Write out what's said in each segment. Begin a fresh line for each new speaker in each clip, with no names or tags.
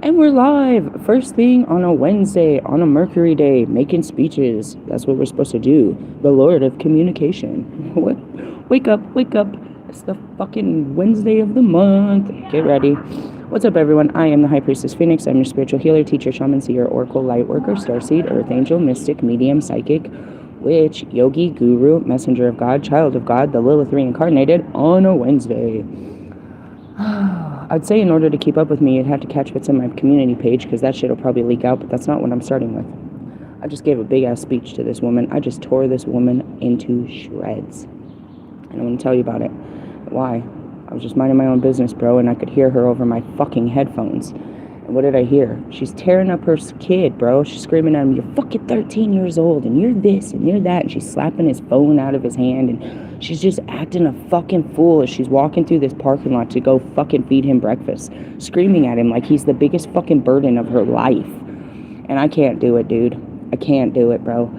And we're live, first thing on a Wednesday, on a Mercury day, making speeches. That's what we're supposed to do. The Lord of Communication. What? Wake up, wake up. It's the fucking Wednesday of the month. Get ready. What's up, everyone? I am the High Priestess Phoenix. I'm your spiritual healer, teacher, shaman, seer, oracle, light worker, starseed, earth angel, mystic, medium, psychic, witch, yogi, guru, messenger of God, child of God, the Lilith reincarnated on a Wednesday. I'd say in order to keep up with me, you'd have to catch what's in my community page, because that shit will probably leak out, but that's not what I'm starting with. I just gave a big-ass speech to this woman. I just tore this woman into shreds. And I want to tell you about it. Why? I was just minding my own business, bro, and I could hear her over my fucking headphones. And what did I hear? She's tearing up her kid, bro. She's screaming at him, "You're fucking 13 years old, and you're this, and you're that." And she's slapping his phone out of his hand, and she's just acting a fucking fool as she's walking through this parking lot to go fucking feed him breakfast, screaming at him like he's the biggest fucking burden of her life. And I can't do it, dude. I can't do it, bro.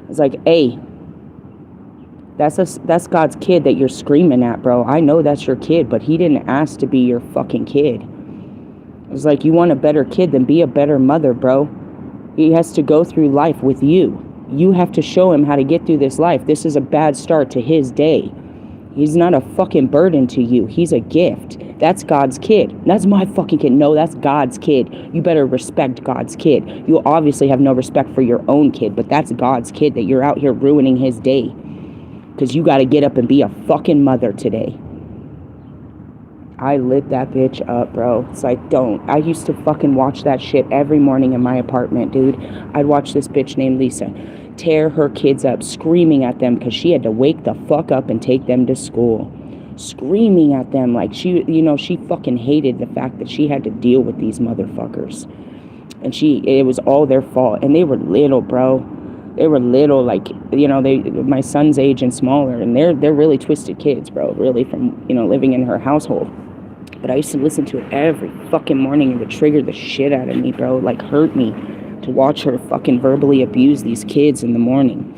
It's like, hey, that's God's kid that you're screaming at, bro. I know that's your kid, but he didn't ask to be your fucking kid. It's like, you want a better kid, then be a better mother, bro. He has to go through life with you. You have to show him how to get through this life. This is a bad start to his day. He's not a fucking burden to you. He's a gift. That's God's kid. That's my fucking kid. No, that's God's kid. You better respect God's kid. You obviously have no respect for your own kid, but that's God's kid that you're out here ruining his day. Because you got to get up and be a fucking mother today. I lit that bitch up, bro. It's like, don't. I used to fucking watch that shit every morning in my apartment, dude. I'd watch this bitch named Lisa tear her kids up, screaming at them because she had to wake the fuck up and take them to school. Screaming at them like she fucking hated the fact that she had to deal with these motherfuckers. And it was all their fault. And they were little, bro. They were little, like, my son's age and smaller. And they're really twisted kids, bro, really, from, living in her household. But I used to listen to it every fucking morning. It would trigger the shit out of me, bro. Like, hurt me to watch her fucking verbally abuse these kids in the morning.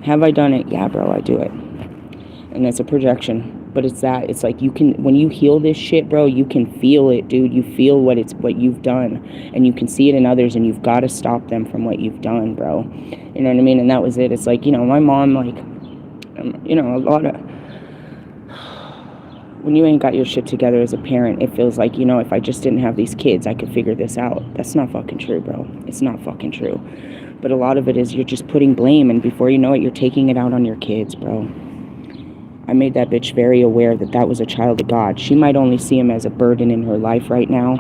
Have I done it? Yeah, bro, I do it. And it's a projection. But it's like, when you heal this shit, bro, you can feel it, dude. You feel what you've done. And you can see it in others, and you've got to stop them from what you've done, bro. You know what I mean? And that was it. It's like, my mom, like, a lot of... When you ain't got your shit together as a parent, it feels like, if I just didn't have these kids, I could figure this out. That's not fucking true, bro. It's not fucking true. But a lot of it is you're just putting blame, and before you know it, you're taking it out on your kids, bro. I made that bitch very aware that was a child of God. She might only see him as a burden in her life right now,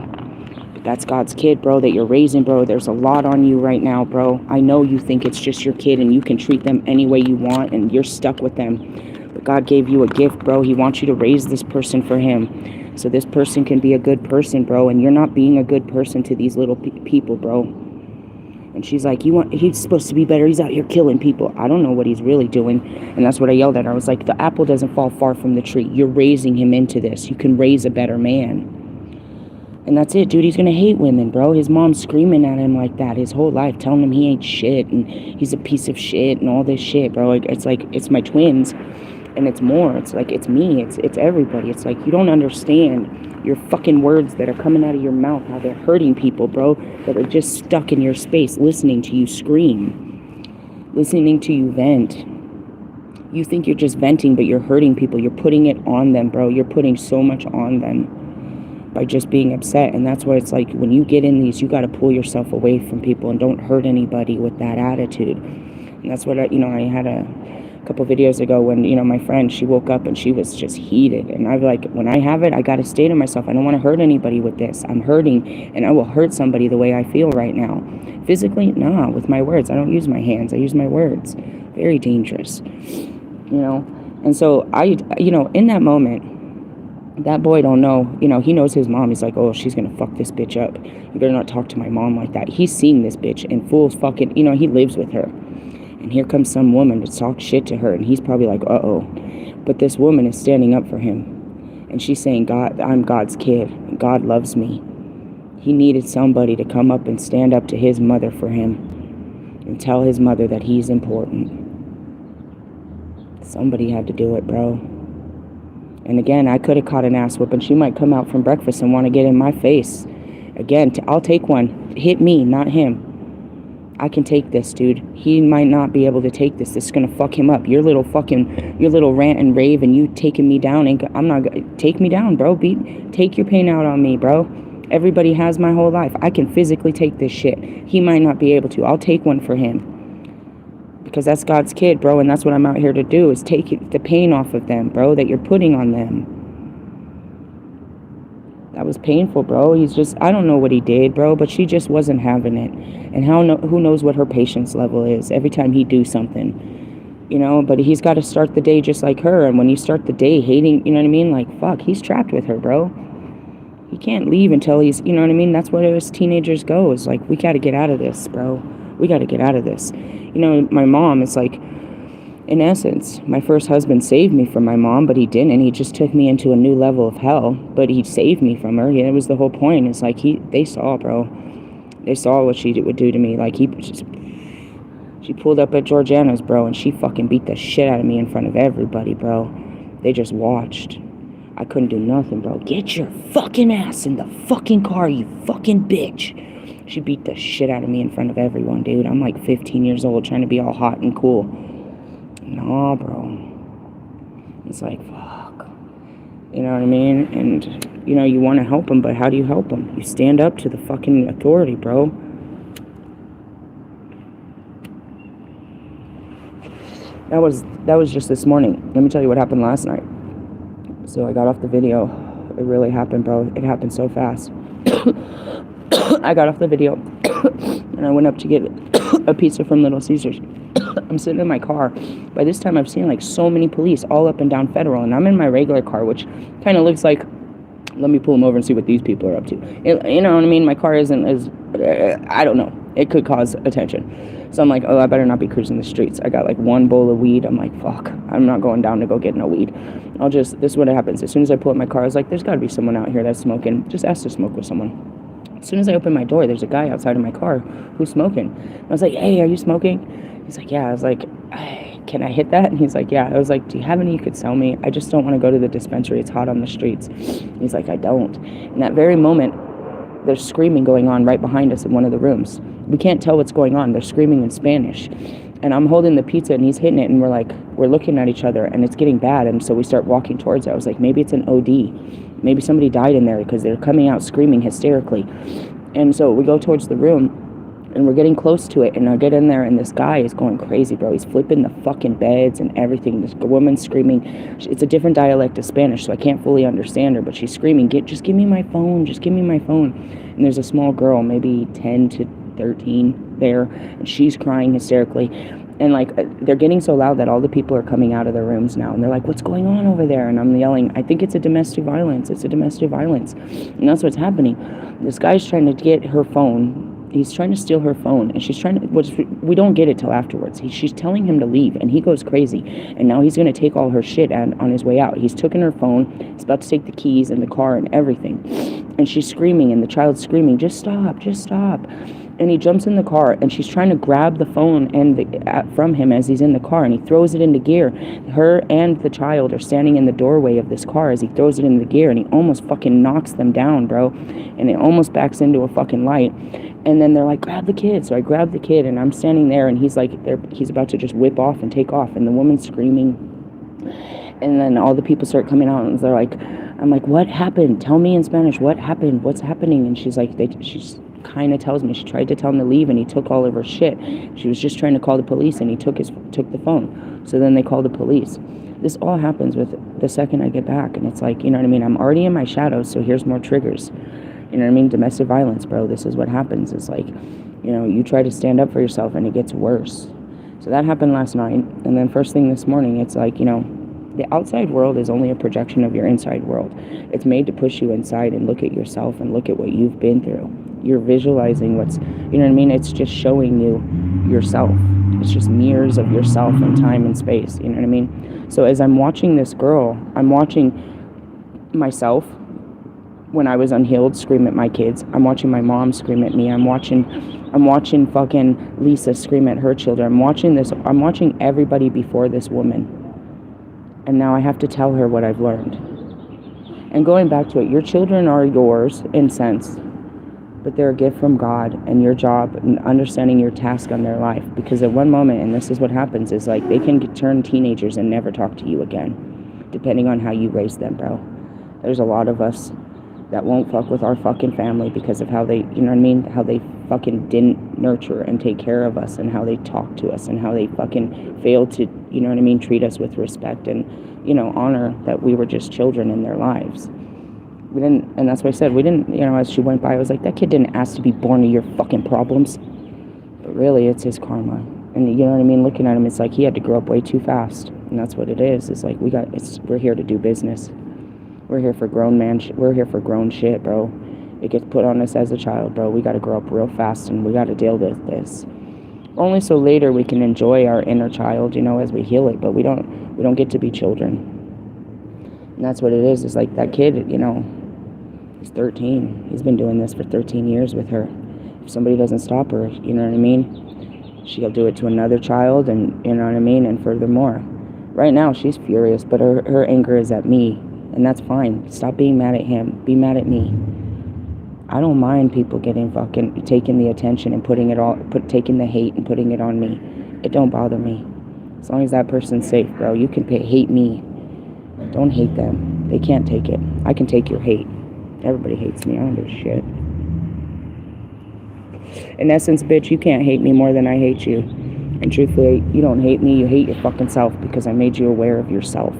but that's God's kid, bro, that you're raising, bro. There's a lot on you right now, bro. I know you think it's just your kid and you can treat them any way you want and you're stuck with them. But God gave you a gift, bro. He wants you to raise this person for him, so this person can be a good person, bro. And you're not being a good person to these little people, bro. And she's like, he's supposed to be better. He's out here killing people. I don't know what he's really doing. And that's what I yelled at her. I was like, the apple doesn't fall far from the tree. You're raising him into this. You can raise a better man. And that's it, dude. He's going to hate women, bro. His mom's screaming at him like that his whole life, telling him he ain't shit and he's a piece of shit and all this shit, bro. It's like, it's my twins. And it's more. It's like, it's me. It's everybody. It's like, you don't understand your fucking words that are coming out of your mouth, how they're hurting people, bro, that are just stuck in your space, listening to you scream, listening to you vent. You think you're just venting, but you're hurting people. You're putting it on them, bro. You're putting so much on them by just being upset. And that's why it's like, when you get in these, you got to pull yourself away from people and don't hurt anybody with that attitude. And that's what I had a couple videos ago when, my friend, she woke up and she was just heated. And I'm like, when I have it, I got to stay to myself. I don't want to hurt anybody with this. I'm hurting, and I will hurt somebody the way I feel right now. Physically, nah, with my words. I don't use my hands. I use my words. Very dangerous, And so in that moment, that boy don't know, he knows his mom. He's like, oh, she's going to fuck this bitch up. You better not talk to my mom like that. He's seeing this bitch in full fucking, he lives with her. And here comes some woman to talk shit to her. And he's probably like, uh-oh. But this woman is standing up for him. And she's saying, God, I'm God's kid. And God loves me. He needed somebody to come up and stand up to his mother for him. And tell his mother that he's important. Somebody had to do it, bro. And again, I could have caught an ass whooping. She might come out from breakfast and want to get in my face. Again, I'll take one. Hit me, not him. I can take this, dude. He might not be able to take this. This is gonna fuck him up. Your little rant and rave and you taking me down. I'm not gonna take me down, bro. Take your pain out on me, bro. Everybody has my whole life. I can physically take this shit. He might not be able to. I'll take one for him. Because that's God's kid, bro, and that's what I'm out here to do, is take the pain off of them, bro, that you're putting on them. That was painful, bro. I don't know what he did, bro, but she just wasn't having it. And who knows what her patience level is every time he do something, but he's got to start the day just like her. And when you start the day hating, you know what I mean? Like, fuck, he's trapped with her, bro. He can't leave until he's, you know what I mean? That's what us teenagers go, is like, we got to get out of this, bro. We got to get out of this. My mom, it's like, in essence, my first husband saved me from my mom, but he didn't. He just took me into a new level of hell, but he saved me from her. Yeah, it was the whole point. It's like, they saw, bro. They saw what she would do to me. Like, she pulled up at Georgiana's, bro, and she fucking beat the shit out of me in front of everybody, bro. They just watched. I couldn't do nothing, bro. Get your fucking ass in the fucking car, you fucking bitch. She beat the shit out of me in front of everyone, dude. I'm like 15 years old trying to be all hot and cool. No, bro. It's like, fuck. You know what I mean? And, you want to help them, but how do you help them? You stand up to the fucking authority, bro. That was just this morning. Let me tell you what happened last night. So I got off the video. It really happened, bro. It happened so fast. I got off the video and I went up to get a pizza from Little Caesars. I'm sitting in my car. By this time, I've seen like so many police all up and down Federal, and I'm in my regular car, which kind of looks like, let me pull them over and see what these people are up to. You know what I mean? My car isn't as, I don't know. It could cause attention. So I'm like, oh, I better not be cruising the streets. I got like one bowl of weed. I'm like, fuck, I'm not going down to go get no weed. This is what happens. As soon as I pull up my car, I was like, there's got to be someone out here that's smoking. Just ask to smoke with someone. As soon as I open my door, there's a guy outside of my car who's smoking. I was like, hey, are you smoking? He's like, yeah. I was like, hey, can I hit that? And he's like, yeah. I was like, do you have any you could sell me? I just don't want to go to the dispensary. It's hot on the streets. He's like, I don't. In that very moment, there's screaming going on right behind us in one of the rooms. We can't tell what's going on. They're screaming in Spanish. And I'm holding the pizza and he's hitting it, and we're looking at each other, and it's getting bad. And so we start walking towards it. I was like, maybe it's an OD. Maybe somebody died in there, because they're coming out screaming hysterically. And so we go towards the room and we're getting close to it, and I get in there and this guy is going crazy, bro. He's flipping the fucking beds and everything. This woman's screaming. It's a different dialect of Spanish, so I can't fully understand her, but she's screaming, just give me my phone, just give me my phone. And there's a small girl, maybe 10 to 13 there, and she's crying hysterically. And like, they're getting so loud that all the people are coming out of their rooms now, and they're like, what's going on over there? And I'm yelling, I think it's a domestic violence. It's a domestic violence. And that's what's happening. This guy's trying to get her phone. He's trying to steal her phone, and she's trying to, we don't get it till afterwards. She's telling him to leave, and he goes crazy. And now he's going to take all her shit on his way out. He's taken her phone. He's about to take the keys and the car and everything. And she's screaming, and the child's screaming, just stop, just stop. And he jumps in the car, and she's trying to grab the phone from him as he's in the car, and he throws it into gear. Her and the child are standing in the doorway of this car as he throws it into gear, and he almost fucking knocks them down, bro. And it almost backs into a fucking light. And then they're like, grab the kid. So I grab the kid, and I'm standing there, and he's about to just whip off and take off, and the woman's screaming. And then all the people start coming out, and they're like, I'm like, what happened? Tell me in Spanish, what happened? What's happening? And she's like, she's kind of tells me she tried to tell him to leave, and he took all of her shit. She was just trying to call the police, and he took the phone. So then they called the police. This all happens with the second I get back, and it's like, you know what I mean? I'm already in my shadows, so here's more triggers. You know what I mean? Domestic violence, bro. This is what happens. It's like, you know, you try to stand up for yourself, and it gets worse. So that happened last night, and then first thing this morning, it's like, you know, the outside world is only a projection of your inside world. It's made to push you inside and look at yourself and look at what you've been through. You're visualizing what's, you know what I mean? It's just showing you yourself. It's just mirrors of yourself in time and space. You know what I mean? So as I'm watching this girl, I'm watching myself when I was unhealed scream at my kids. I'm watching my mom scream at me. I'm watching fucking Lisa scream at her children. I'm watching everybody before this woman. And now I have to tell her what I've learned. And going back to it, your children are yours in sense. but they're a gift from God, and your job and understanding your task on their life. Because at one moment, and this is what happens, is like they can turn teenagers and never talk to you again, depending on how you raise them, bro. There's a lot of us that won't fuck with our fucking family because of how they, you know what I mean, how they fucking didn't nurture and take care of us, and how they talk to us, and how they fucking failed to, you know what I mean, treat us with respect and, you know, honor that we were just children in their lives. We didn't, and that's what I said, we didn't, you know, as she went by, I was like, that kid didn't ask to be born to your fucking problems. But really, it's his karma. And you know what I mean, looking at him, it's like he had to grow up way too fast. And that's what it is. It's like, we're here to do business. We're here for we're here for grown shit, bro. It gets put on us as a child, bro. We gotta grow up real fast, and we gotta deal with this. Only so later we can enjoy our inner child, you know, as we heal it, but we don't get to be children. And that's what it is. It's like that kid, you know, he's 13. He's been doing this for 13 years with her. If somebody doesn't stop her, you know what I mean, she'll do it to another child, and you know what I mean, and furthermore. Right now, she's furious, but her anger is at me, and that's fine. Stop being mad at him. Be mad at me. I don't mind people getting fucking, taking the attention and taking the hate and putting it on me. It don't bother me. As long as that person's safe, bro. You can hate me. Don't hate them. They can't take it. I can take your hate. Everybody hates me. I don't give a shit. In essence, bitch, you can't hate me more than I hate you. And truthfully, you don't hate me. You hate your fucking self, because I made you aware of yourself.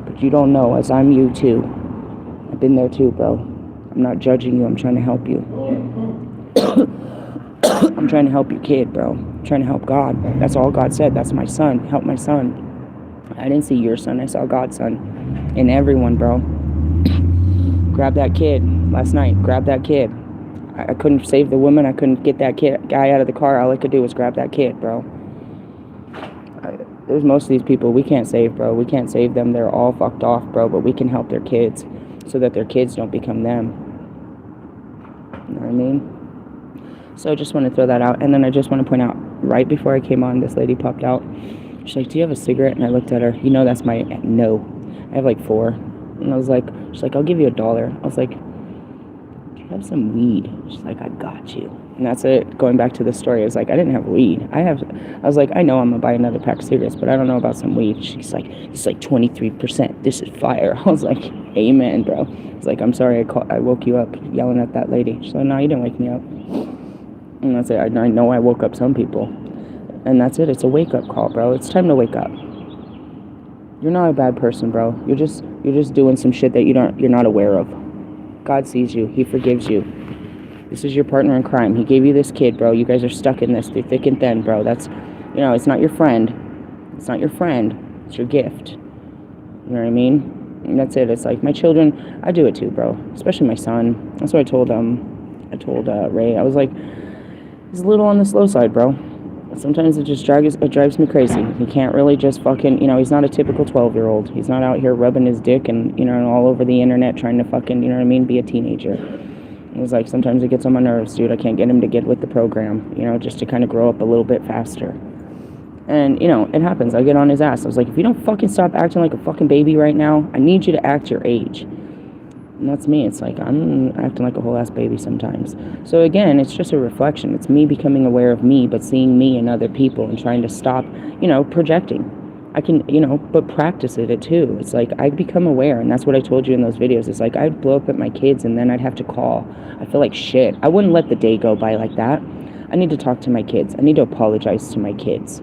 But you don't know, as I'm you too. I've been there too, bro. I'm not judging you. I'm trying to help you. I'm trying to help your kid, bro. I'm trying to help God. That's all God said. That's my son. Help my son. I didn't see your son. I saw God's son. In everyone, bro. Grab that kid. Last night, grab that kid. I couldn't save the woman. I couldn't get that guy out of the car. All I could do was grab that kid, bro. There's most of these people we can't save, bro. We can't save them. They're all fucked off, bro. But we can help their kids so that their kids don't become them. You know what I mean? So I just want to throw that out. And then I just want to point out, right before I came on, this lady popped out. She's like, do you have a cigarette? And I looked at her. You know that's my no. I have like 4. And I was like, she's like, I'll give you $1. I was like, do you have some weed? She's like, I got you. And that's it. Going back to the story, I was like, I didn't have weed. I was like, I know I'm going to buy another pack of cigarettes, but I don't know about some weed. She's like, it's like 23%. This is fire. I was like, amen, bro. I was like, I'm sorry I woke you up yelling at that lady. She's like, no, you didn't wake me up. And that's it. I know I woke up some people. And that's it. It's a wake-up call, bro. It's time to wake up. You're not a bad person, bro. You're just doing some shit that you're not aware of. God sees you. He forgives you. This is your partner in crime. He gave you this kid, bro. You guys are stuck in this through thick and thin, bro. That's, you know, it's not your friend. It's not your friend. It's your gift. You know what I mean? And that's it. It's like my children, I do it too, bro. Especially my son. That's what I told Ray. I was like, he's a little on the slow side, bro. Sometimes it drives me crazy. He can't really just fucking, you know, he's not a typical 12-year-old. He's not out here rubbing his dick and, you know, all over the internet trying to fucking, you know what I mean, be a teenager. It was like, sometimes it gets on my nerves, dude. I can't get him to get with the program, you know, just to kind of grow up a little bit faster. And, you know, it happens. I get on his ass. I was like, if you don't fucking stop acting like a fucking baby right now, I need you to act your age. And that's me. It's like, I'm acting like a whole ass baby sometimes. So again, it's just a reflection. It's me becoming aware of me, but seeing me and other people and trying to stop, you know, projecting. I can, you know, but practice it too. It's like, I become aware, and that's what I told you in those videos. It's like, I'd blow up at my kids, and then I'd have to call. I feel like shit. I wouldn't let the day go by like that. I need to talk to my kids. I need to apologize to my kids.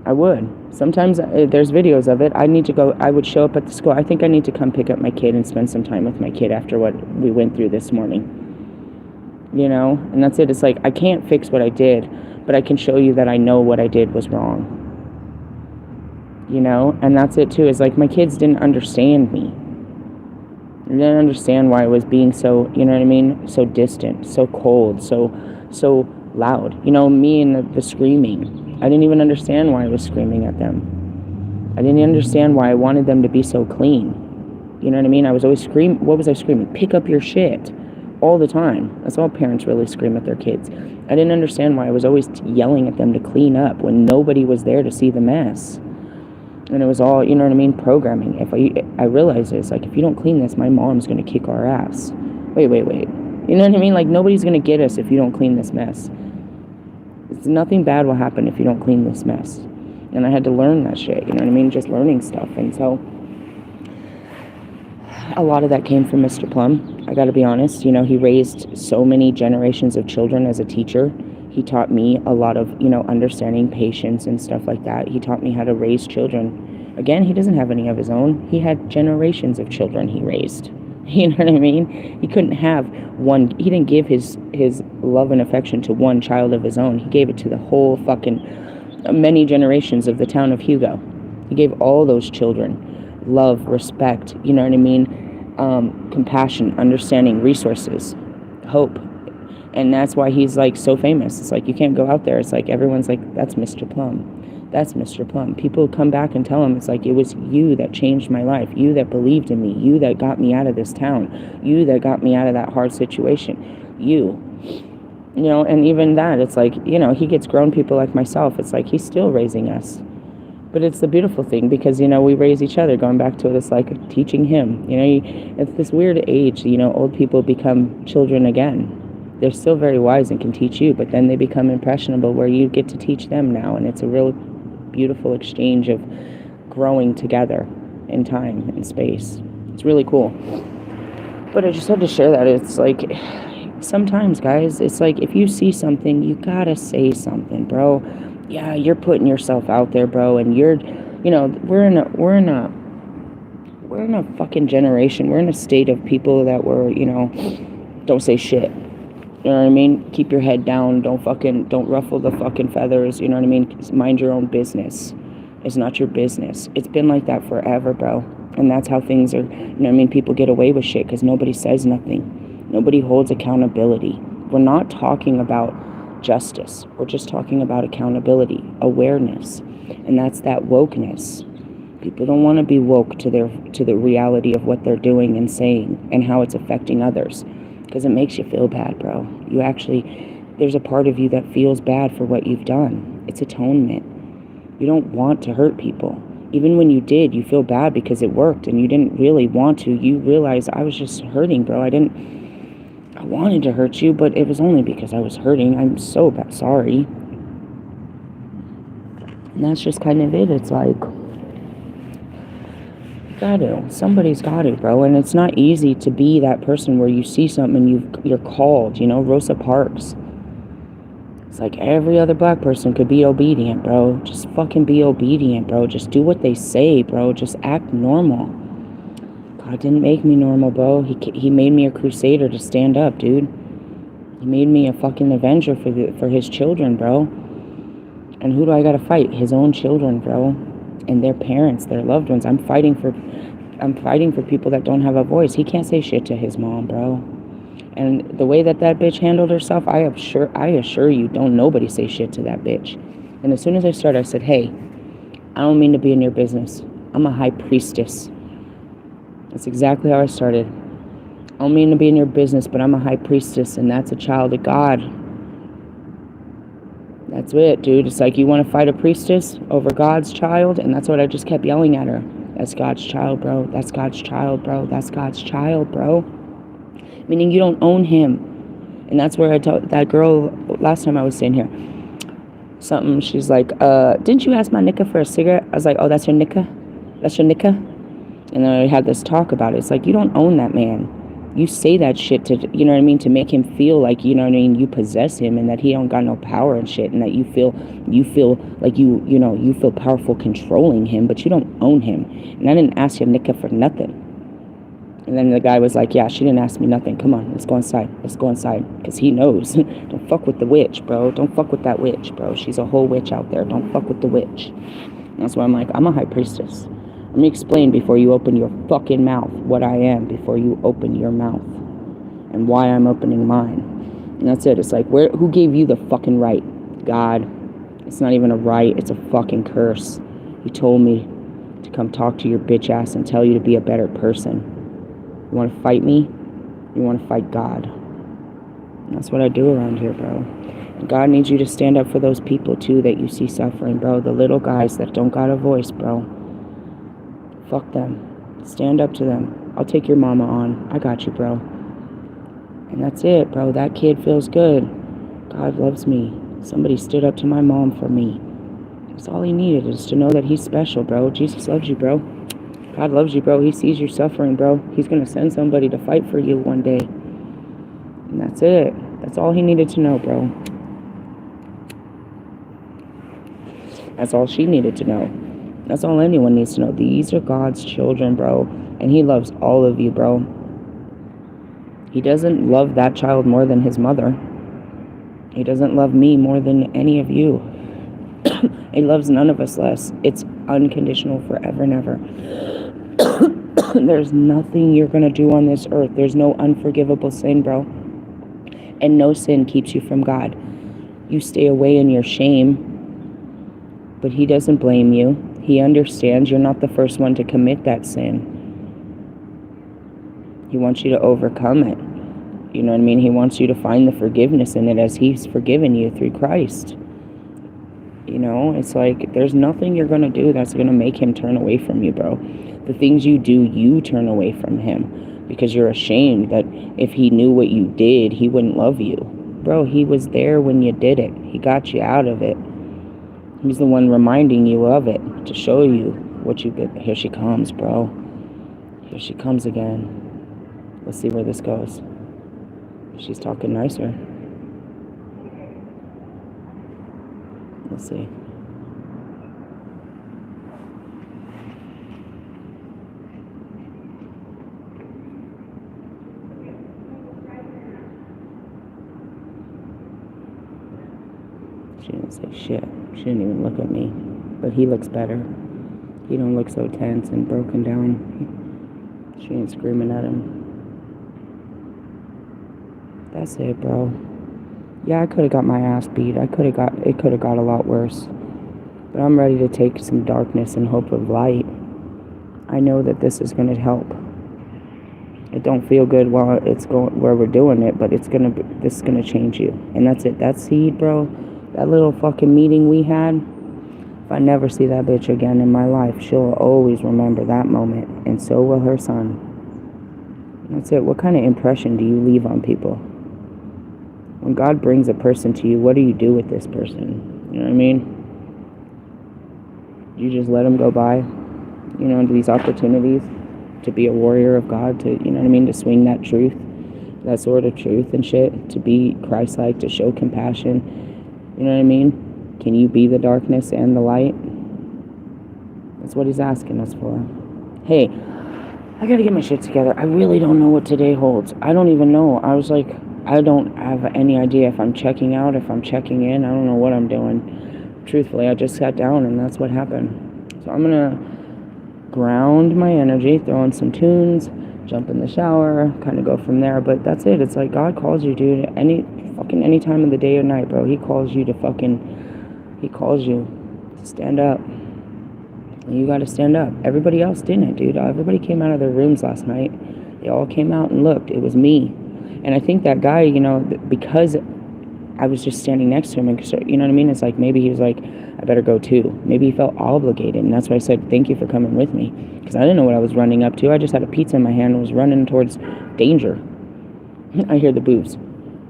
I would. Sometimes there's videos of it. I would show up at the school. I think I need to come pick up my kid and spend some time with my kid after what we went through this morning. You know? And that's it. It's like, I can't fix what I did, but I can show you that I know what I did was wrong. You know? And that's it too. It's like, my kids didn't understand me. They didn't understand why I was being so, you know what I mean? So distant, so cold, so loud. You know, me and the screaming. I didn't even understand why I was screaming at them. I didn't understand why I wanted them to be so clean. You know what I mean? I was always screaming. What was I screaming? Pick up your shit. All the time. That's all parents really scream at their kids. I didn't understand why I was always yelling at them to clean up when nobody was there to see the mess. And it was all, you know what I mean, programming. I realized it's like, if you don't clean this, my mom's going to kick our ass. Wait. You know what I mean? Like, nobody's going to get us if you don't clean this mess. Nothing bad will happen if you don't clean this mess. And I had to learn that shit, you know what I mean? Just learning stuff. And so a lot of that came from Mr. Plum. I got to be honest. You know, he raised so many generations of children as a teacher. He taught me a lot of, you know, understanding patience and stuff like that. He taught me how to raise children. Again, he doesn't have any of his own. He had generations of children he raised. You know what I mean? He couldn't have one. He didn't give his love and affection to one child of his own. He gave it to the whole fucking many generations of the town of Hugo. He gave all those children love, respect, you know what I mean? Compassion, understanding, resources, hope. And that's why he's like so famous. It's like you can't go out there. It's like everyone's like, that's Mr. Plum. That's Mr. Plum. People come back and tell him, it's like, it was you that changed my life. You that believed in me. You that got me out of this town. You that got me out of that hard situation. You know, and even that, it's like, you know, he gets grown people like myself. It's like he's still raising us. But it's the beautiful thing because, you know, we raise each other. Going back to it, it's like teaching him. You know, it's this weird age, you know, old people become children again. They're still very wise and can teach you, but then they become impressionable where you get to teach them now. And it's a real beautiful exchange of growing together in time and space. It's really cool. But I just had to share that. It's like, sometimes, guys, it's like if you see something, you gotta say something, bro. Yeah, you're putting yourself out there, bro, and you're, you know, we're in a fucking generation. We're in a state of people that were, you know, don't say shit. You know what I mean? Keep your head down. Don't ruffle the fucking feathers. You know what I mean? Mind your own business. It's not your business. It's been like that forever, bro. And that's how things are, you know what I mean? People get away with shit because nobody says nothing. Nobody holds accountability. We're not talking about justice. We're just talking about accountability, awareness. And that's that wokeness. People don't want to be woke to the reality of what they're doing and saying and how it's affecting others. Because it makes you feel bad, bro. There's a part of you that feels bad for what you've done. It's atonement. You don't want to hurt people. Even when you did, you feel bad because it worked and you didn't really want to. You realize I was just hurting, bro. I wanted to hurt you, but it was only because I was hurting. I'm so sorry. And that's just kind of it. It's like, somebody's got to, bro. And it's not easy to be that person where you see something and you're called, you know. Rosa Parks, it's like every other black person could be obedient, bro. Just fucking be obedient, bro. Just do what they say, bro. Just act normal. God didn't make me normal, bro. He made me a crusader to stand up, dude. He made me a fucking avenger for his children, bro. And who do I gotta fight? His own children, bro. And their parents, their loved ones. I'm fighting for people that don't have a voice. He can't say shit to his mom, bro. And the way that bitch handled herself, I assure you, don't nobody say shit to that bitch. And as soon as I started, I said, hey, I don't mean to be in your business. I'm a high priestess. That's exactly how I started. I don't mean to be in your business, but I'm a high priestess, and that's a child of God. That's it, dude. It's like, you want to fight a priestess over God's child? And that's what I just kept yelling at her. That's God's child, bro. That's God's child, bro. That's God's child, bro. Meaning you don't own him. And that's where I told that girl last time I was sitting here. Something, she's like, didn't you ask my nika for a cigarette? I was like, oh, that's your nika? That's your nika? And then I had this talk about it. It's like, you don't own that man. You say that shit to, you know what I mean, to make him feel like, you know what I mean, you possess him and that he don't got no power and shit, and that you feel like you feel powerful controlling him, but you don't own him. And I didn't ask your nika for nothing. And then the guy was like, yeah, she didn't ask me nothing. Come on, let's go inside. Let's go inside. Because he knows. Don't fuck with the witch, bro. Don't fuck with that witch, bro. She's a whole witch out there. Don't fuck with the witch. And that's why I'm like, I'm a high priestess. Let me explain before you open your fucking mouth what I am before you open your mouth. And why I'm opening mine. And that's it. It's like, who gave you the fucking right? God. It's not even a right. It's a fucking curse. He told me to come talk to your bitch ass and tell you to be a better person. You want to fight me? You want to fight God. And that's what I do around here, bro. And God needs you to stand up for those people, too, that you see suffering, bro. The little guys that don't got a voice, bro. Fuck them. Stand up to them. I'll take your mama on. I got you, bro. And that's it, bro. That kid feels good. God loves me. Somebody stood up to my mom for me. That's all he needed, is to know that he's special, bro. Jesus loves you, bro. God loves you, bro. He sees your suffering, bro. He's going to send somebody to fight for you one day. And that's it. That's all he needed to know, bro. That's all she needed to know. That's all anyone needs to know. These are God's children, bro. And he loves all of you, bro. He doesn't love that child more than his mother. He doesn't love me more than any of you. He loves none of us less. It's unconditional forever and ever. There's nothing you're going to do on this earth. There's no unforgivable sin, bro. And no sin keeps you from God. You stay away in your shame, but he doesn't blame you. He understands you're not the first one to commit that sin. He wants you to overcome it. You know what I mean? He wants you to find the forgiveness in it as he's forgiven you through Christ. You know, it's like there's nothing you're going to do that's going to make him turn away from you, bro. The things you do, you turn away from him because you're ashamed that if he knew what you did, he wouldn't love you. Bro, he was there when you did it. He got you out of it. He's the one reminding you of it to show you what you did. Here she comes, bro. Here she comes again. Let's see where this goes. She's talking nicer. Let's see. She didn't say shit. She didn't even look at me. But he looks better. He don't look so tense and broken down. She ain't screaming at him. That's it, bro. Yeah, I could have got my ass beat. It could have got a lot worse. But I'm ready to take some darkness in hope of light. I know that this is going to help. It don't feel good while it's going where we're doing it, but this is gonna change you. And that's it. That seed, bro. That little fucking meeting we had. If I never see that bitch again in my life, she'll always remember that moment, and so will her son. That's it. What kind of impression do you leave on people? When God brings a person to you, what do you do with this person? You know what I mean? You just let them go by, you know, these opportunities to be a warrior of God, to, you know what I mean, to swing that truth, that sword of truth and shit, to be Christ-like, to show compassion. You know what I mean? Can you be the darkness and the light? That's what he's asking us for. Hey, I gotta get my shit together. I really don't know what today holds. I don't even know. I was like, I don't have any idea if I'm checking out, if I'm checking in. I don't know what I'm doing. Truthfully, I just sat down and that's what happened. So I'm gonna ground my energy, throw in some tunes, jump in the shower, kind of go from there. But that's it. It's like God calls you, dude, any time of the day or night, bro. He calls you to stand up. And you gotta stand up. Everybody else didn't, dude. Everybody came out of their rooms last night. They all came out and looked. It was me. And I think that guy, you know, because I was just standing next to him, and you know what I mean? It's like maybe he was like, I better go too. Maybe he felt obligated, and that's why I said, thank you for coming with me. Because I didn't know what I was running up to. I just had a pizza in my hand and was running towards danger. I hear the boobs.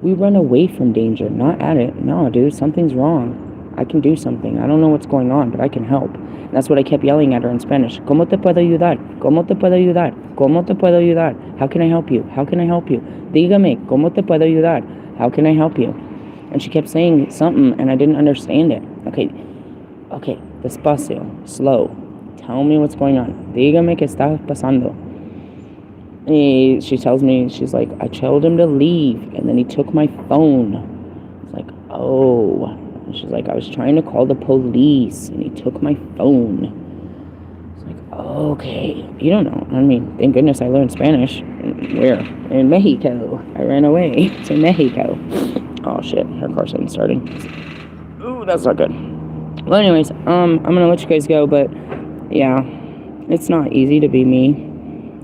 We run away from danger, not at it. No, dude, something's wrong. I can do something. I don't know what's going on, but I can help. And that's what I kept yelling at her in Spanish. ¿Cómo te puedo ayudar? ¿Cómo te puedo ayudar? ¿Cómo te puedo ayudar? How can I help you? How can I help you? Dígame, ¿cómo te puedo ayudar? How can I help you? And she kept saying something, and I didn't understand it. Okay, despacio, slow. Tell me what's going on. Dígame qué está pasando. And she tells me, she's like, I told him to leave, and then he took my phone. It's like, oh. And she's like, I was trying to call the police, and he took my phone. It's like, okay. You don't know. I mean, thank goodness I learned Spanish. Where? In Mexico. I ran away to Mexico. Oh, shit. Her car's not starting. Ooh, that's not good. Well, anyways, I'm gonna let you guys go, but yeah, it's not easy to be me.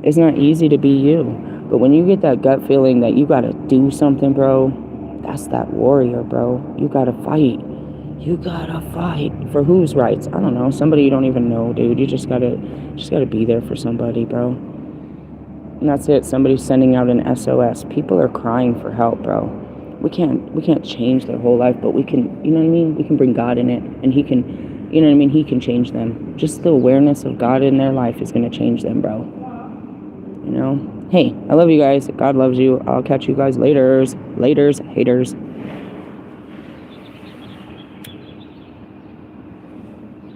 It's not easy to be you. But when you get that gut feeling that you gotta do something, bro, that's that warrior, bro. You gotta fight. You gotta fight. For whose rights? I don't know. Somebody you don't even know, dude. You just gotta be there for somebody, bro. And that's it. Somebody's sending out an SOS. People are crying for help, bro. We can't change their whole life, but we can, you know what I mean? We can bring God in it, and he can, you know what I mean? He can change them. Just the awareness of God in their life is going to change them, bro. You know? Hey, I love you guys. God loves you. I'll catch you guys laters. Laters, haters.